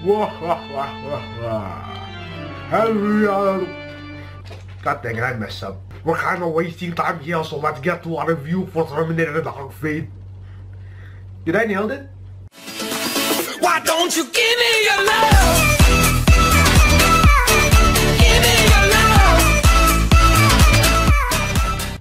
God dang it, I messed up. We're kind of wasting time here, so let's get to our review for Terminator Dark Fate. Did I nail it? Why don't you give me your love? Give me your love.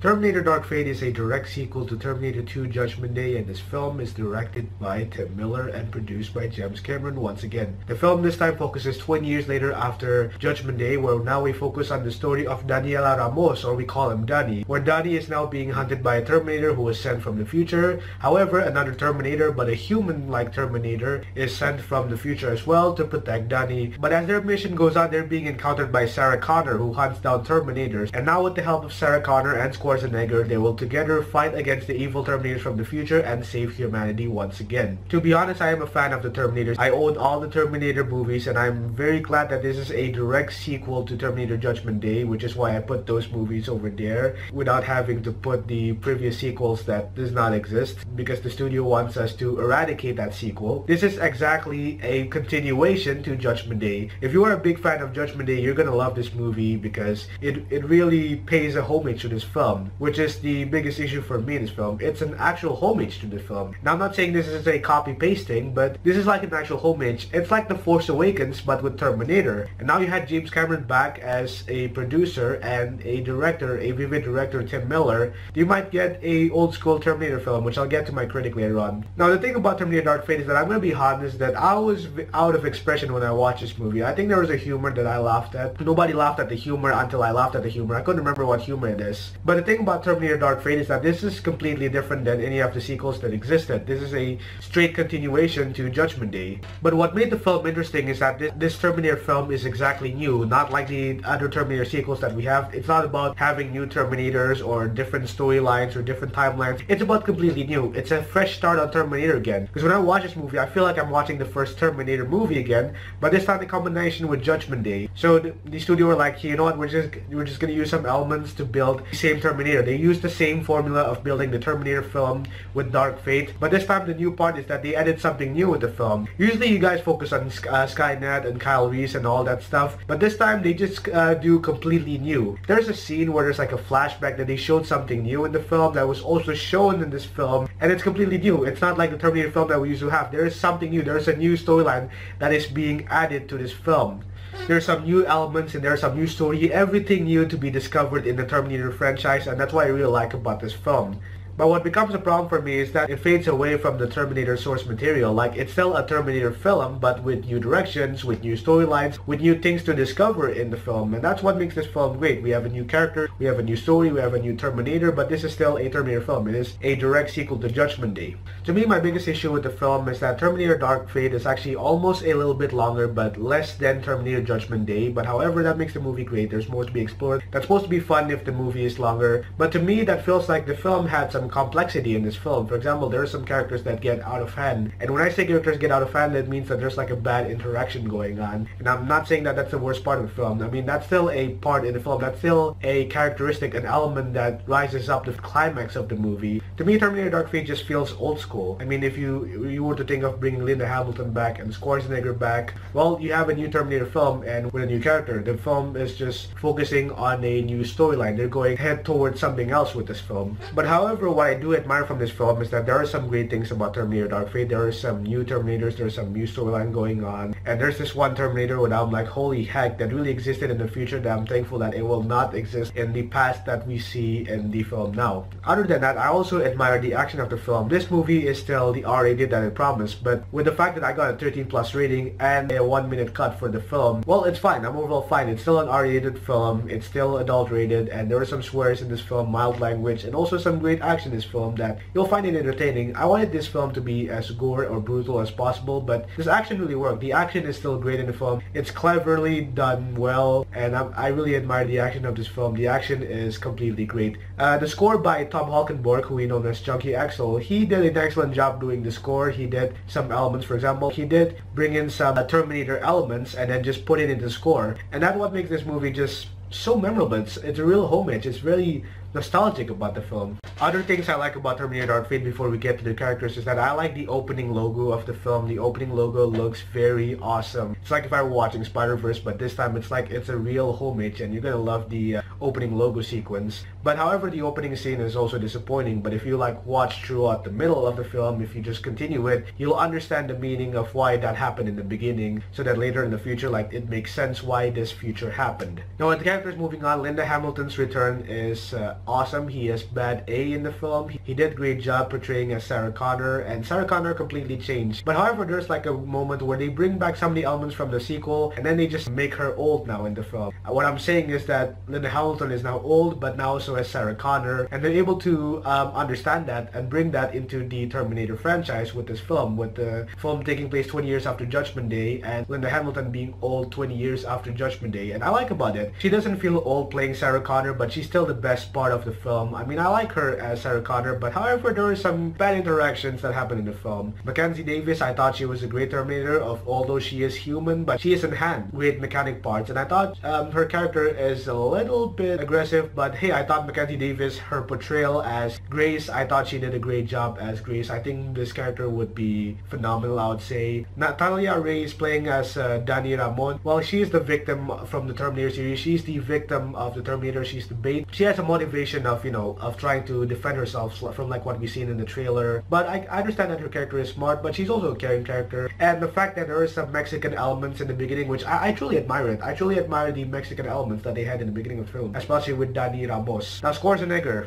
Terminator Dark Fate is a direct sequel to Terminator 2 Judgment Day, and this film is directed by Tim Miller and produced by James Cameron once again. The film this time focuses 20 years later after Judgment Day, where now we focus on the story of Daniela Ramos, or we call him Danny, where Danny is now being hunted by a Terminator who was sent from the future. However, another Terminator, but a human-like Terminator, is sent from the future as well to protect Danny. But as their mission goes on, they're being encountered by Sarah Connor, who hunts down Terminators, and now with the help of Sarah Connor and Schwarzenegger, they will together fight against the evil Terminators from the future and save humanity once again. To be honest, I am a fan of the Terminators. I own all the Terminator movies, and I'm very glad that this is a direct sequel to Terminator Judgment Day, which is why I put those movies over there without having to put the previous sequels that does not exist, because the studio wants us to eradicate that sequel. This is exactly a continuation to Judgment Day. If you are a big fan of Judgment Day, you're gonna love this movie because it really pays a homage to this film, which is the biggest issue for me in this film. It's an actual homage to the film. Now, I'm not saying this is a copy-pasting, but this is like an actual homage. It's like The Force Awakens, but with Terminator. And now you had James Cameron back as a producer and a director, a vivid director, Tim Miller. You might get a old-school Terminator film, which I'll get to my critic later on. Now, the thing about Terminator Dark Fate is that I'm going to be honest that I was out of expression when I watched this movie. I think there was a humor that I laughed at. Nobody laughed at the humor until I laughed at the humor. I couldn't remember what humor it is. But the thing about Terminator Dark Fate is that this is completely different than any of the sequels that existed. This is a straight continuation to Judgment Day. But what made the film interesting is that this Terminator film is exactly new, not like the other Terminator sequels that we have. It's not about having new Terminators or different storylines or different timelines. It's about completely new. It's a fresh start on Terminator again. Because when I watch this movie, I feel like I'm watching the first Terminator movie again, but this time in combination with Judgment Day. So the studio were like, you know what, we're just gonna use some elements to build the same Terminator. They used the same formula of building the Terminator film with Dark Fate, but this time the new part is that they added something new with the film. Usually you guys focus on Skynet and Kyle Reese and all that stuff, but this time they just do completely new. There's a scene where there's like a flashback that they showed something new in the film that was also shown in this film, and it's completely new. It's not like the Terminator film that we used to have. There is something new. There's a new storyline that is being added to this film. There's some new elements and there's some new story, everything new to be discovered in the Terminator franchise, and that's what I really like about this film. But what becomes a problem for me is that it fades away from the Terminator source material. Like, it's still a Terminator film, but with new directions, with new storylines, with new things to discover in the film. And that's what makes this film great. We have a new character, we have a new story, we have a new Terminator, but this is still a Terminator film. It is a direct sequel to Judgment Day. To me, my biggest issue with the film is that Terminator Dark Fate is actually almost a little bit longer, but less than Terminator Judgment Day. But however, that makes the movie great. There's more to be explored. That's supposed to be fun if the movie is longer. But to me, that feels like the film had some complexity in this film. For example, there are some characters that get out of hand, and when I say characters get out of hand, that means that there's like a bad interaction going on. And I'm not saying that that's the worst part of the film. I mean, that's still a part in the film. That's still a characteristic, an element that rises up the climax of the movie. To me, Terminator Dark Fate just feels old school. I mean, if you were to think of bringing Linda Hamilton back and Schwarzenegger back, well, you have a new Terminator film and with a new character. The film is just focusing on a new storyline. They're going head towards something else with this film. But however, what I do admire from this film is that there are some great things about Terminator Dark Fate. There are some new Terminators, there's some new storyline going on, and there's this one Terminator where I'm like, holy heck, that really existed in the future, that I'm thankful that it will not exist in the past that we see in the film now. Other than that, I also admire the action of the film. This movie is still the R-rated that it promised, but with the fact that I got a 13+ rating and a 1-minute cut for the film, well, it's fine. I'm overall fine. It's still an R-rated film, it's still adult rated, and there are some swears in this film, mild language, and also some great action in this film that you'll find it entertaining. I wanted this film to be as gore or brutal as possible, but this action really worked. The action is still great in the film. It's cleverly done well, and I really admire the action of this film. The action is completely great. The score by Tom Holkenborg, who we know as Junkie XL, he did an excellent job doing the score. He did some elements, for example, he did bring in some Terminator elements and then just put it in the score, and that's what makes this movie just so memorable. It's a real homage. It's really nostalgic about the film. Other things I like about Terminator Dark Fate before we get to the characters is that I like the opening logo of the film. The opening logo looks very awesome. It's like if I were watching Spider-Verse, but this time it's like it's a real homage, and you're gonna love the opening logo sequence. But however, the opening scene is also disappointing, but if you like watch throughout the middle of the film, if you just continue it, you'll understand the meaning of why that happened in the beginning, so that later in the future, like, it makes sense why this future happened. Now, with the characters moving on, Linda Hamilton's return is awesome. He is bad A in the film. He did a great job portraying as Sarah Connor, and Sarah Connor completely changed. But however, there's like a moment where they bring back some of the elements from the sequel, and then they just make her old now in the film. What I'm saying is that Linda Hamilton is now old, but now so is Sarah Connor, and they're able to understand that and bring that into the Terminator franchise with this film, with the film taking place 20 years after Judgment Day, and Linda Hamilton being old 20 years after Judgment Day. And I like about it, she doesn't feel old playing Sarah Connor, but she's still the best part of the film. I mean, I like her as Sarah Connor, but however, there are some bad interactions that happen in the film. Mackenzie Davis, I thought she was a great Terminator, although she is human, but she is in hand with mechanic parts, and I thought her character is a little bit aggressive, but hey, I thought Mackenzie Davis, her portrayal as Grace, I thought she did a great job as Grace. I think this character would be phenomenal, I would say. Natalia Reyes playing as Dani Ramon, well, she is the victim from the Terminator series. She's the victim of the Terminator. She's the bait. She has a motivation of, you know, of trying to defend herself from like what we've seen in the trailer. But I understand that her character is smart, but she's also a caring character. And the fact that there are some Mexican elements in the beginning, which I truly admire it. I truly admire the Mexican elements that they had in the beginning of the film, especially with Dani Ramos. Now, Schwarzenegger,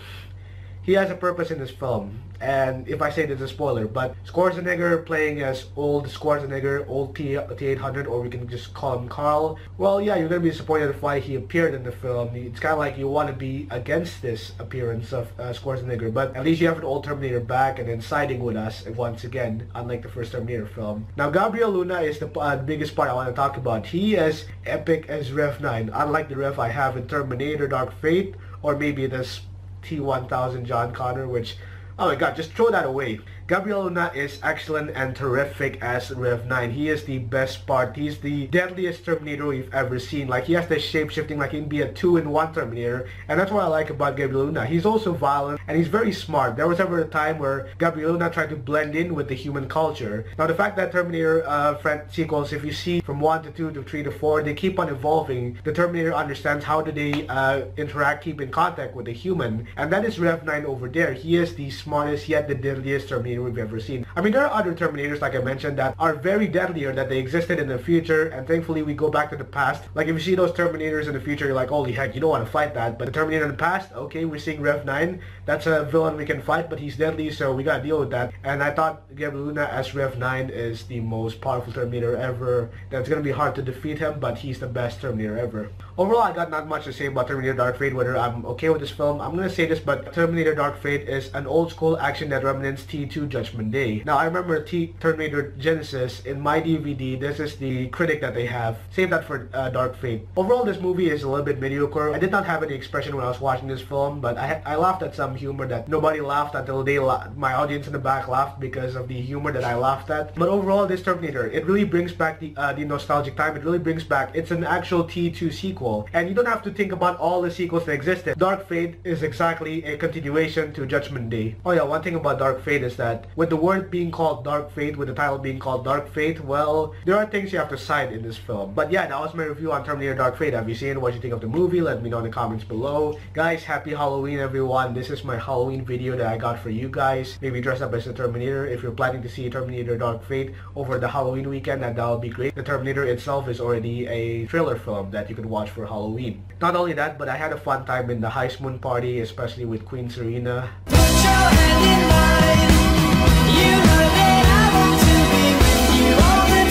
he has a purpose in this film, and if I say this is a spoiler, but Schwarzenegger playing as old Schwarzenegger, old T-800, or we can just call him Carl, well, yeah, you're going to be disappointed with why he appeared in the film. It's kind of like you want to be against this appearance of Schwarzenegger, but at least you have an old Terminator back and then siding with us once again, unlike the first Terminator film. Now, Gabriel Luna is the biggest part I want to talk about. He is epic as Rev 9, unlike the Rev I have in Terminator Dark Fate, or maybe this T-1000 John Connor, which, oh my god, just throw that away. Gabriel Luna is excellent and terrific as Rev 9. He is the best part. He's the deadliest Terminator we've ever seen. Like, he has the shape-shifting, like he can be a 2-in-1 Terminator, and that's what I like about Gabriel Luna. He's also violent, and he's very smart. There was ever a time where Gabriel Luna tried to blend in with the human culture. Now, the fact that Terminator sequels, if you see from 1 to 2 to 3 to 4, they keep on evolving. The Terminator understands how do they interact, keep in contact with the human, and that is Rev 9 over there. He is the smartest, yet the deadliest Terminator we've ever seen. I mean, there are other Terminators, like I mentioned, that are very deadlier, that they existed in the future, and thankfully we go back to the past. Like, if you see those Terminators in the future, you're like, holy heck, you don't want to fight that. But the Terminator in the past, okay, we're seeing Rev 9, that's a villain we can fight, but he's deadly, so we gotta deal with that. And I thought Gabriel Luna as Rev 9 is the most powerful Terminator ever. That's gonna be hard to defeat him, but he's the best Terminator ever. Overall, I got not much to say about Terminator Dark Fate, whether I'm okay with this film. I'm gonna say this, but Terminator Dark Fate is an old school action that remnants T2 Judgment Day. Now, I remember Terminator Genesis in my DVD. This is the critic that they have. Save that for Dark Fate. Overall, this movie is a little bit mediocre. I did not have any expression when I was watching this film, but I laughed at some humor that nobody laughed until my audience in the back laughed because of the humor that I laughed at. But overall, this Terminator, it really brings back the nostalgic time. It really brings back, it's an actual T2 sequel, and you don't have to think about all the sequels that existed. Dark Fate is exactly a continuation to Judgment Day. Oh yeah, one thing about Dark Fate is that with the word being called Dark Fate, with the title being called Dark Fate, well, there are things you have to cite in this film. But yeah, that was my review on Terminator Dark Fate. Have you seen it? What do you think of the movie? Let me know in the comments below. Guys, happy Halloween, everyone. This is my Halloween video that I got for you guys. Maybe dress up as a Terminator. If you're planning to see Terminator Dark Fate over the Halloween weekend, that would be great. The Terminator itself is already a thriller film that you can watch for Halloween. Not only that, but I had a fun time in the HSMUN party, especially with Queen Serena. Put your hand in mine. You know that I want to be with you all the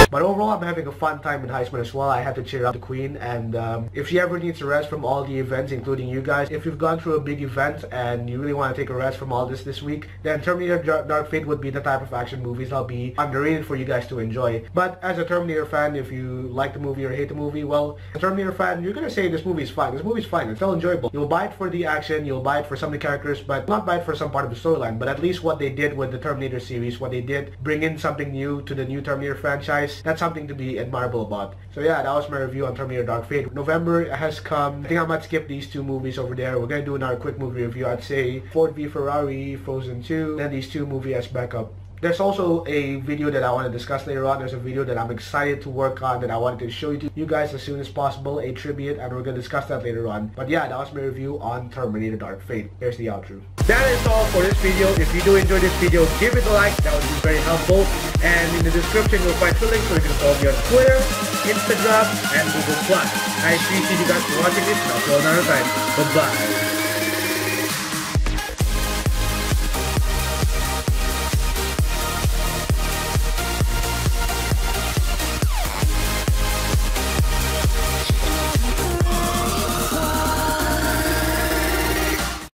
But overall, I'm having a fun time in HSMUN as well. I had to cheer up the queen, and if she ever needs a rest from all the events, including you guys, if you've gone through a big event and you really want to take a rest from all this week, then Terminator Dark Fate would be the type of action movies that'll be underrated for you guys to enjoy. But as a Terminator fan, if you like the movie or hate the movie, well, as a Terminator fan, you're gonna say this movie is fine. This movie's fine. It's still enjoyable. You'll buy it for the action, you'll buy it for some of the characters, but not buy it for some part of the storyline. But at least what they did with the Terminator series, what they did bring in something new to the new Terminator franchise, that's something to be admirable about. So yeah, that was my review on Terminator Dark Fate. November has come. I think I might skip these two movies over there. We're gonna do another quick movie review. I'd say Ford v Ferrari, Frozen 2, then these two movies as backup. There's also a video that I want to discuss later on. There's a video that I'm excited to work on that I wanted to show you guys as soon as possible, a tribute, and we're going to discuss that later on. But yeah, that was my review on Terminator Dark Fate. Here's the outro. That is all for this video. If you do enjoy this video, give it a like. That would be very helpful. And in the description, you'll find 2 links so you can follow me on Twitter, Instagram, and Google+. I appreciate you guys for watching this, and I'll see you another time. Bye-bye.